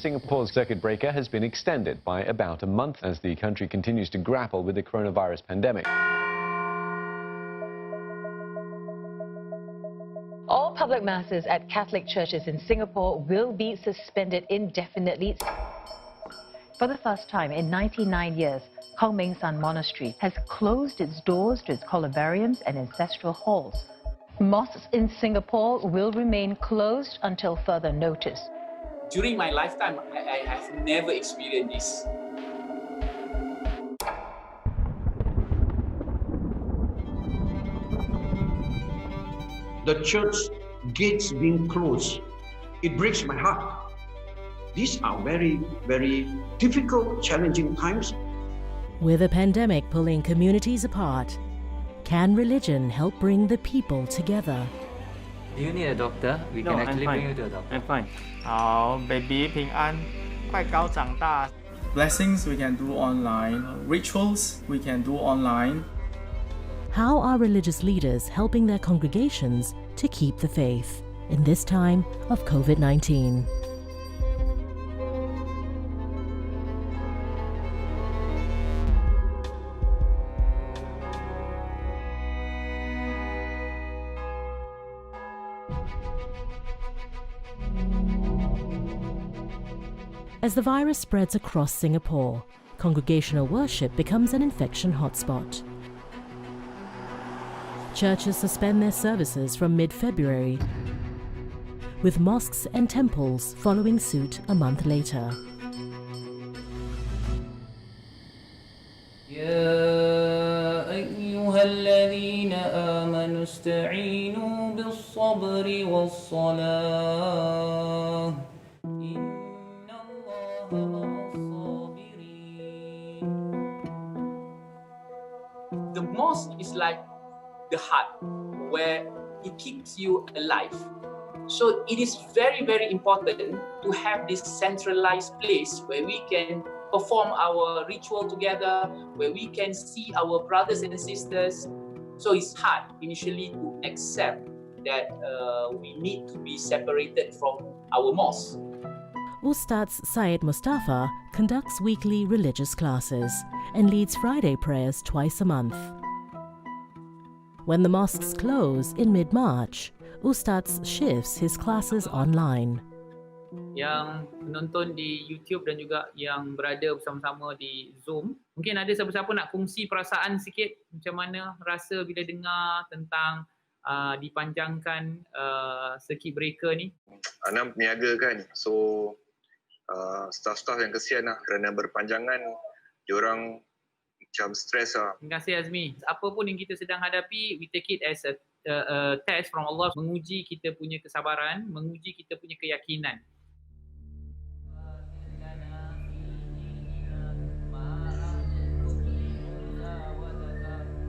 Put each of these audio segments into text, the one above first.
Singapore's circuit breaker has been extended by about a month as the country continues to grapple with the coronavirus pandemic. All public masses at Catholic churches in Singapore will be suspended indefinitely. For the first time in 99 years, Kong Meng San Monastery has closed its doors to its columbariums and ancestral halls. Mosques in Singapore will remain closed until further notice. During my lifetime, I have never experienced this. The church gates being closed, it breaks my heart. These are very, very difficult, challenging times. With a pandemic pulling communities apart, can religion help bring the people together? Do you need a doctor? We can actually bring you to a doctor. I'm fine. Oh, baby, 平安，快高长大。 Blessings we can do online, rituals we can do online. How are religious leaders helping their congregations to keep the faith in this time of COVID-19? As the virus spreads across Singapore, congregational worship becomes an infection hotspot. Churches suspend their services from mid-February, with mosques and temples following suit a month later. يا أيها الذين آمنوا استعينوا بالصبر والصلاة إن الله مع الصابرين. The mosque is like the heart where it keeps you alive. So it is very, very important to have this centralized place where we can perform our ritual together, where we can see our brothers and sisters. So it's hard initially to accept that we need to be separated from our mosque. Ustaz Syed Mustafa conducts weekly religious classes and leads Friday prayers twice a month. When the mosques close in mid-March, Ustaz shifts his classes online. Yang penonton di YouTube dan juga yang berada bersama-sama di Zoom, mungkin ada siapa-siapa nak kongsi perasaan sikit macam mana rasa bila dengar tentang dipanjangkan circuit breaker ni? Ana peniaga kan, so staff-staff yang kesian lah kerana berpanjangan, diorang macam stres lah. Terima kasih Azmi. Apa pun yang kita sedang hadapi, we take it as a test from Allah, menguji kita punya kesabaran, menguji kita punya keyakinan.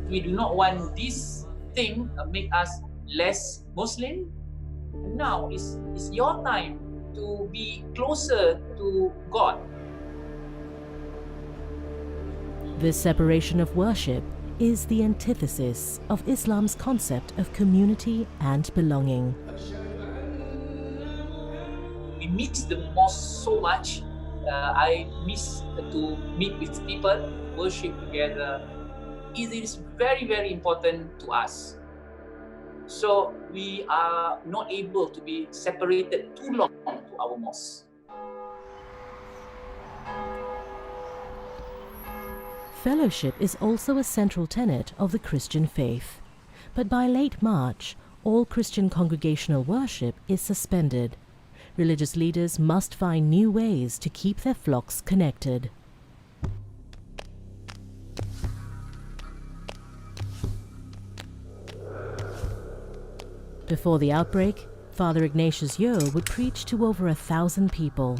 We do not want this thing make us less Muslim. Now is your time to be closer to God. This separation of worship is the antithesis of Islam's concept of community and belonging. We miss the mosque so much. I miss to meet with people, worship together. It is very, very important to us. So we are not able to be separated too long to our mosque. Fellowship is also a central tenet of the Christian faith. But by late March, all Christian congregational worship is suspended. Religious leaders must find new ways to keep their flocks connected. Before the outbreak, Father Ignatius Yeo would preach to over 1,000 people.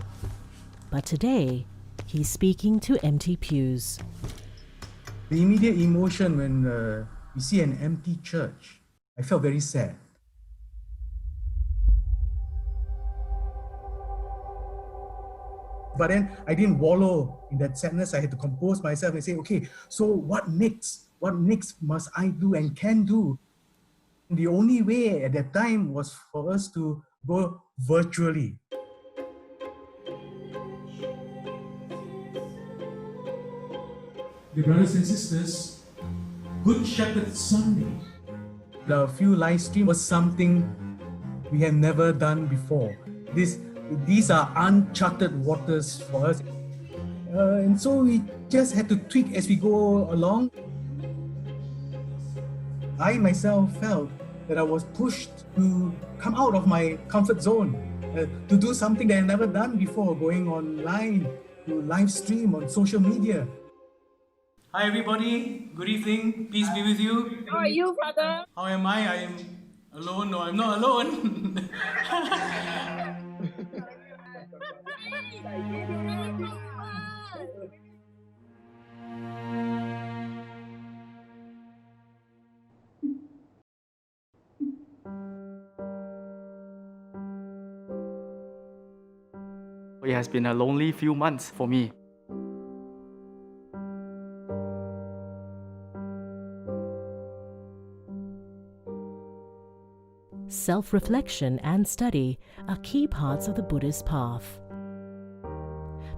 But today, he's speaking to empty pews. The immediate emotion when you see an empty church, I felt very sad. But then I didn't wallow in that sadness. I had to compose myself and say, okay, so what next? What next must I do and can do? The only way at that time was for us to go virtually. Dear brothers and sisters, Good Shepherd Sunday. The few live stream was something we have never done before. These are uncharted waters for us. And so we just had to tweak as we go along. I myself felt that I was pushed to come out of my comfort zone, to do something that I've never done before, going online, to live stream on social media. Hi everybody, good evening, peace be with you. How are you, brother? How am I? I am alone. No, I'm not alone. It has been a lonely few months for me. Self-reflection and study are key parts of the Buddhist path.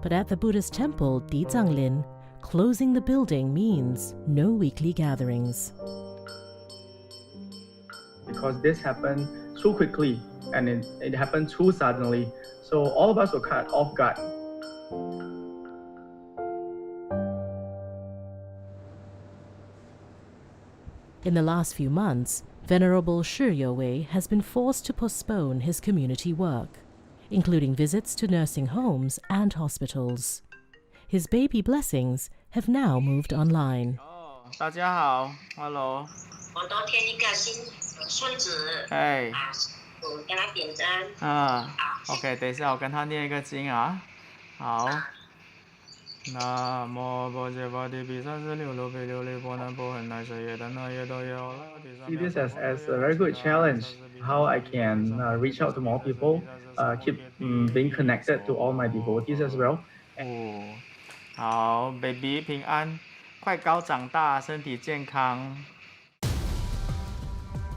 But at the Buddhist temple, Dizanglin, closing the building means no weekly gatherings. Because this happened so quickly and it happened too suddenly, so all of us were caught off guard. In the last few months, Venerable Shi Yowei has been forced to postpone his community work, including visits to nursing homes and hospitals. His baby blessings have now moved online. 大家好 ，Hello。我都添一个孙子，哎，我跟他点灯。OK， 等一下我跟他念一个经啊。好。南无般若波提毗萨埵六路毗琉璃波那波很那舍耶的那耶都有。 See this as a very good challenge, how I can reach out to more people, keep being connected to all my devotees as well. 好 ，baby 平安，快高长大，身体健康。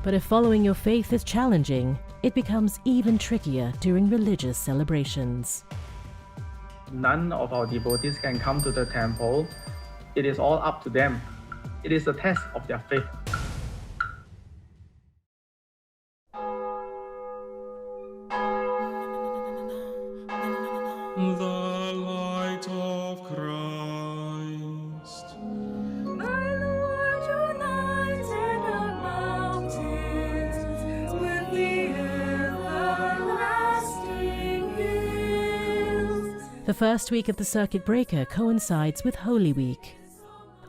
But if following your faith is challenging, it becomes even trickier during religious celebrations. None of our devotees can come to the temple. It is all up to them. It is a test of their faith. The light of Christ. My Lord united the mountains with the everlasting hills. The first week of the circuit breaker coincides with Holy Week,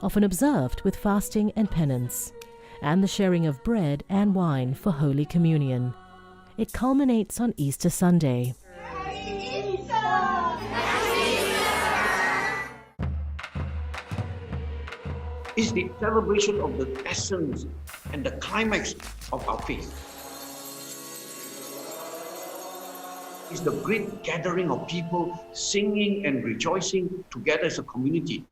often observed with fasting and penance, and the sharing of bread and wine for Holy Communion. It culminates on Easter Sunday. It's the celebration of the essence and the climax of our faith. It's the great gathering of people singing and rejoicing together as a community.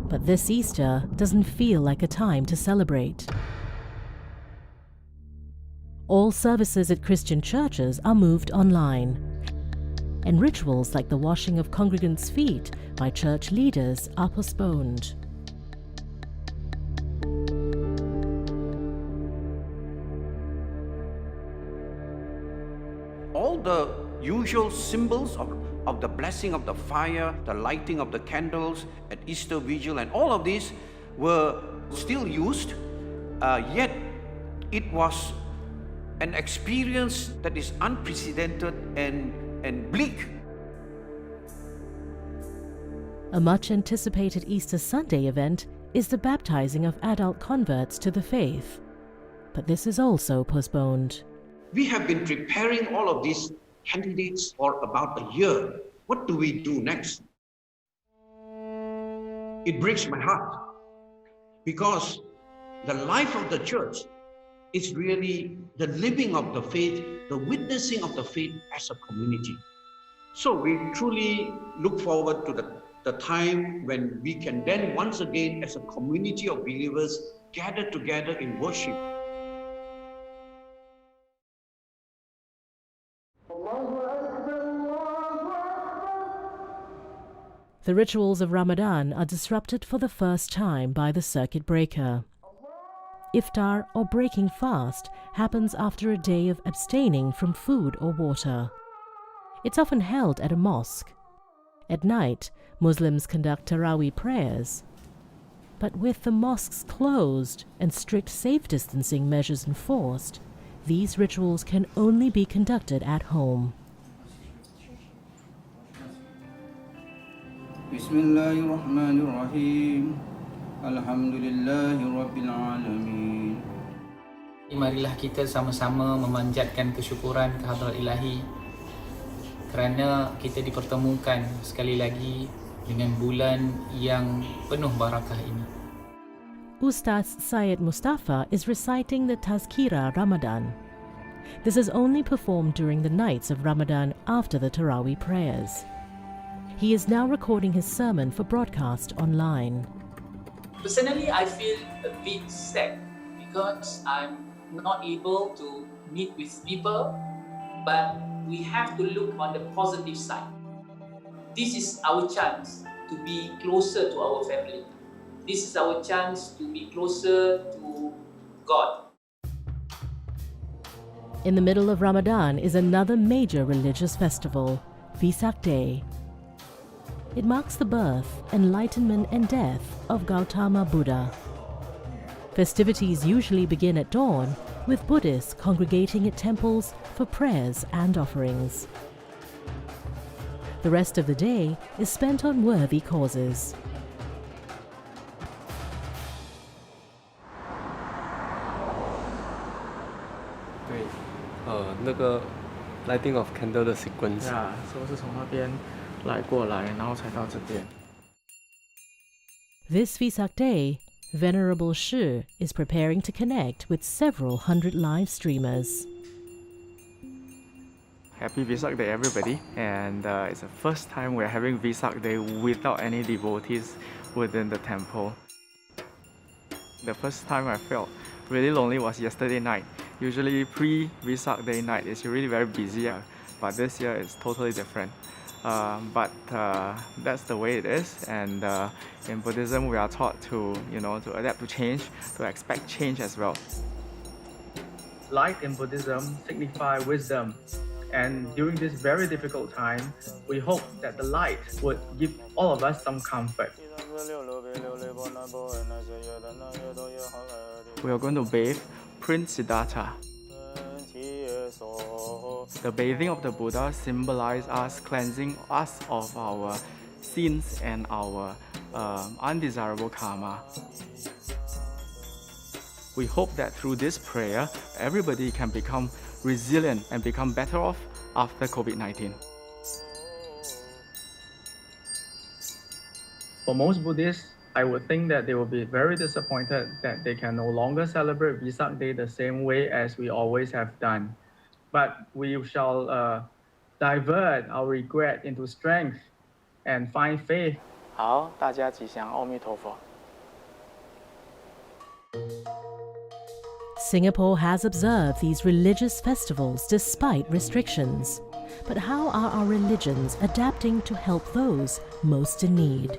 But this Easter doesn't feel like a time to celebrate. All services at Christian churches are moved online, and rituals like the washing of congregants' feet by church leaders are postponed. All the usual symbols of the blessing of the fire, the lighting of the candles at Easter Vigil, and all of these were still used, yet it was an experience that is unprecedented and bleak. A much anticipated Easter Sunday event is the baptizing of adult converts to the faith, but this is also postponed. We have been preparing all of these candidates for about a year. What do we do next? It breaks my heart because the life of the church is really the living of the faith, the witnessing of the faith as a community. So we truly look forward to the time when we can then once again as a community of believers gather together in worship. The rituals of Ramadan are disrupted for the first time by the circuit breaker. Iftar, or breaking fast, happens after a day of abstaining from food or water. It's often held at a mosque. At night, Muslims conduct Taraweeh prayers. But with the mosques closed and strict safe distancing measures enforced, these rituals can only be conducted at home. Bismillahirrahmanirrahim. Alhamdulillahirabbil alamin. Marilah kita sama-sama memanjatkan kesyukuran kehadrat Ilahi kerana kita dipertemukan sekali lagi dengan bulan yang penuh barakah ini. Ustaz Syed Mustafa is reciting the Tazkira Ramadan. This is only performed during the nights of Ramadan after the Taraweeh prayers. He is now recording his sermon for broadcast online. Personally, I feel a bit sad because I'm not able to meet with people, but we have to look on the positive side. This is our chance to be closer to our family. This is our chance to be closer to God. In the middle of Ramadan is another major religious festival, Vesak Day. It marks the birth, enlightenment and death of Gautama Buddha. Festivities usually begin at dawn, with Buddhists congregating at temples for prayers and offerings. The rest of the day is spent on worthy causes. lighting of candle 的 sequence. Yeah, so 是从那边来过来，然后才到这边。This Vesak Day, Venerable Shi is preparing to connect with several hundred live streamers. Happy Vesak Day, everybody! And it's the first time we're having Vesak Day without any devotees within the temple. The first time I felt really lonely was yesterday night. Usually pre-Vesak Day night is really very busy, but this year it's totally different. But that's the way it is, and in Buddhism we are taught to, to adapt to change, to expect change as well. Light in Buddhism signifies wisdom, and during this very difficult time, we hope that the light would give all of us some comfort. We are going to bathe Prince Siddhartha. The bathing of the Buddha symbolizes us cleansing us of our sins and our undesirable karma. We hope that through this prayer, everybody can become resilient and become better off after COVID-19. For most Buddhists, I would think that they will be very disappointed that they can no longer celebrate Vesak Day the same way as we always have done. But we shall divert our regret into strength and find faith. 好，大家吉祥，阿弥陀佛。Singapore has observed these religious festivals despite restrictions. But how are our religions adapting to help those most in need?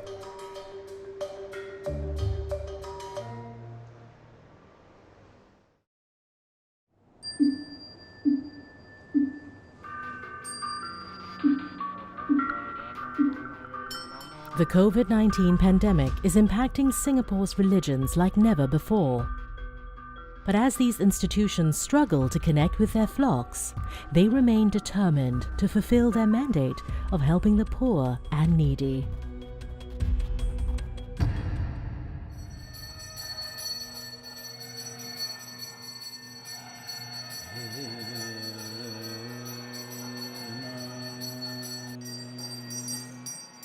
The COVID-19 pandemic is impacting Singapore's religions like never before. But as these institutions struggle to connect with their flocks, they remain determined to fulfill their mandate of helping the poor and needy.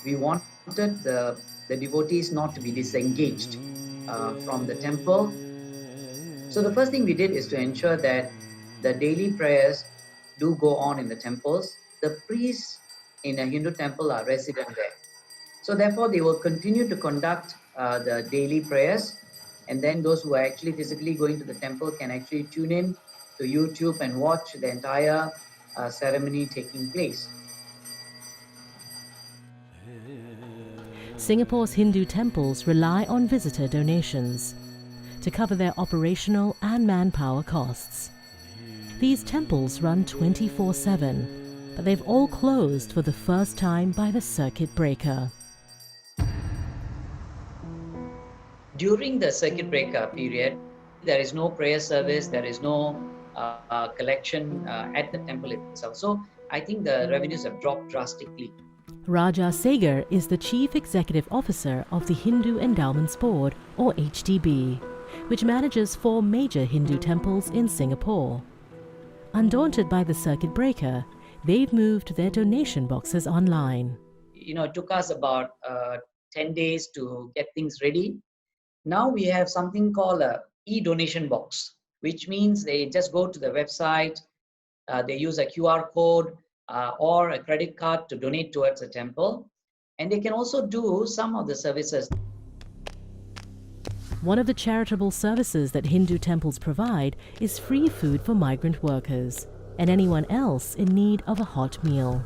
We wanted the devotees not to be disengaged from the temple. So the first thing we did is to ensure that the daily prayers do go on in the temples. The priests in a Hindu temple are resident there. So therefore they will continue to conduct the daily prayers, and then those who are actually physically going to the temple can actually tune in to YouTube and watch the entire ceremony taking place. Singapore's Hindu temples rely on visitor donations to cover their operational and manpower costs. These temples run 24/7, but they've all closed for the first time by the circuit breaker. During the circuit breaker period, there is no prayer service, there is no collection at the temple itself. So I think the revenues have dropped drastically. Raja Segar is the Chief Executive Officer of the Hindu Endowments Board, or HDB, which manages 4 major Hindu temples in Singapore. Undaunted by the circuit breaker, they've moved their donation boxes online. It took us about 10 days to get things ready. Now we have something called a e-donation box, which means they just go to the website, they use a QR code or a credit card to donate towards a temple, and they can also do some of the services. One of the charitable services that Hindu temples provide is free food for migrant workers and anyone else in need of a hot meal.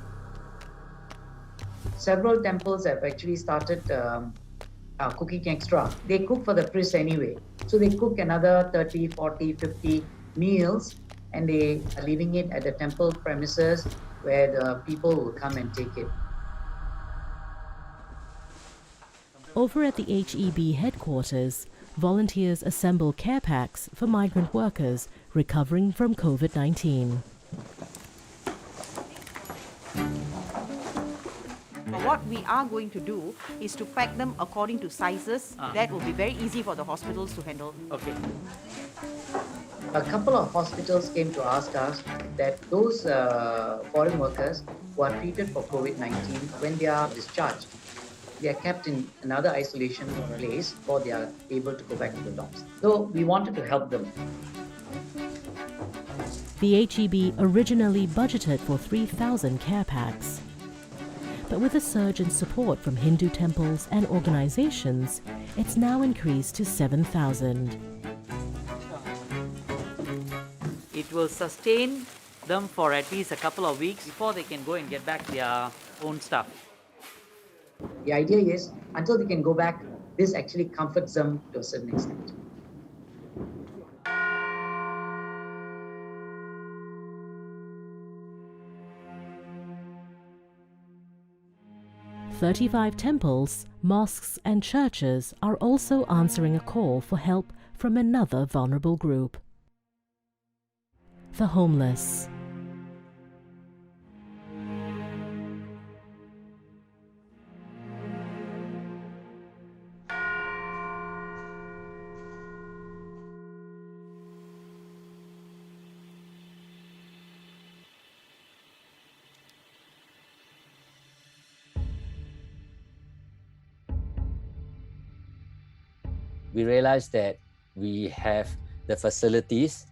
Several temples have actually started cooking extra. They cook for the priests anyway. So they cook another 30, 40, 50 meals, and they are leaving it at the temple premises where the people will come and take it. Over at the HEB headquarters, volunteers assemble care packs for migrant workers recovering from COVID-19. What we are going to do is to pack them according to sizes. That will be very easy for the hospitals to handle. Okay. A couple of hospitals came to ask us that those foreign workers who are treated for COVID-19, when they are discharged, they are kept in another isolation place before they are able to go back to the dorms. So we wanted to help them. The HEB originally budgeted for 3,000 care packs. But with a surge in support from Hindu temples and organizations, it's now increased to 7,000. It will sustain them for at least a couple of weeks before they can go and get back their own stuff. The idea is, until they can go back, this actually comforts them to a certain extent. "35 temples, mosques and churches are also answering a call for help from another vulnerable group: the homeless. We realized that we have the facilities,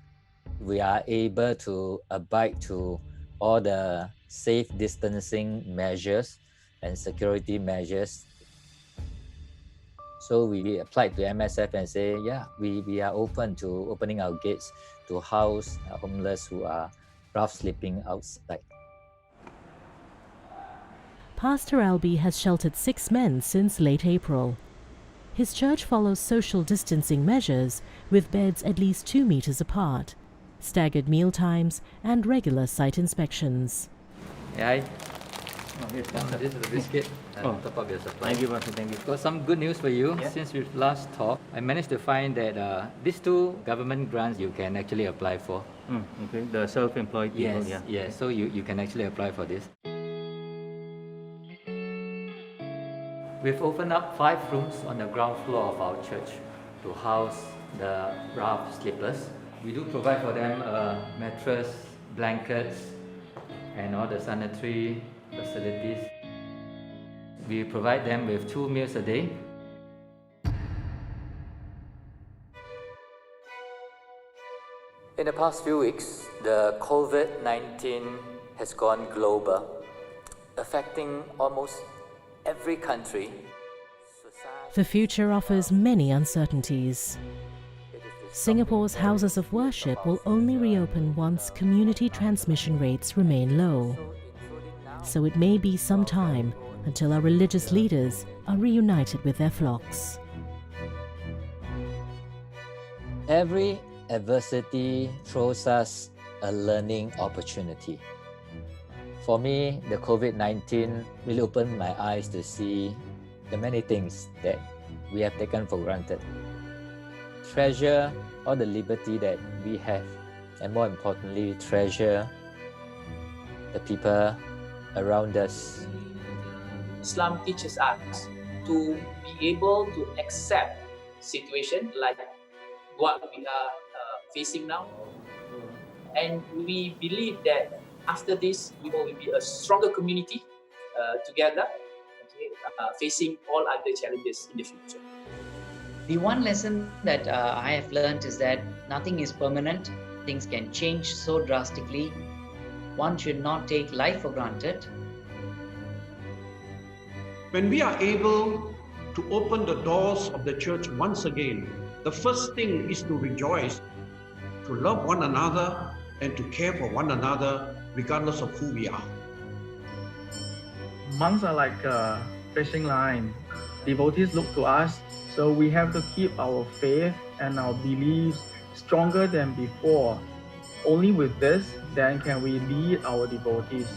we are able to abide to all the safe distancing measures and security measures. So we applied to MSF and say, yeah, we are open to opening our gates to house homeless who are rough sleeping outside. Pastor Albie has sheltered 6 men since late April. His church follows social distancing measures with beds at least 2 meters apart, staggered meal times and regular site inspections. Hi. This is the biscuit. Top up your supply. Thank you, Pastor. Thank you. Got some good news for you. Yeah. Since we last talked, I managed to find that these 2 government grants you can actually apply for. Okay, the self-employed people. Yes, yes. So you can actually apply for this. We've opened up 5 rooms on the ground floor of our church to house the rough sleepers. We do provide for them a mattress, blankets, and all the sanitary facilities. We provide them with 2 meals a day. In the past few weeks, the COVID-19 has gone global, affecting almost every country. The future offers many uncertainties. Singapore's houses of worship will only reopen once community transmission rates remain low. So it may be some time until our religious leaders are reunited with their flocks. Every adversity throws us a learning opportunity. For me, the COVID-19 really opened my eyes to see the many things that we have taken for granted. Treasure all the liberty that we have, and more importantly, treasure the people around us. Islam teaches us to be able to accept situation like what we are facing now, and we believe that after this we will be a stronger community together, facing all other challenges in the future. The one lesson that I have learned is that nothing is permanent. Things can change so drastically. One should not take life for granted. When we are able to open the doors of the church once again, the first thing is to rejoice, to love one another, and to care for one another, regardless of who we are. Monks are like a fishing line. Devotees look to us, so we have to keep our faith and our beliefs stronger than before. Only with this, then can we lead our devotees.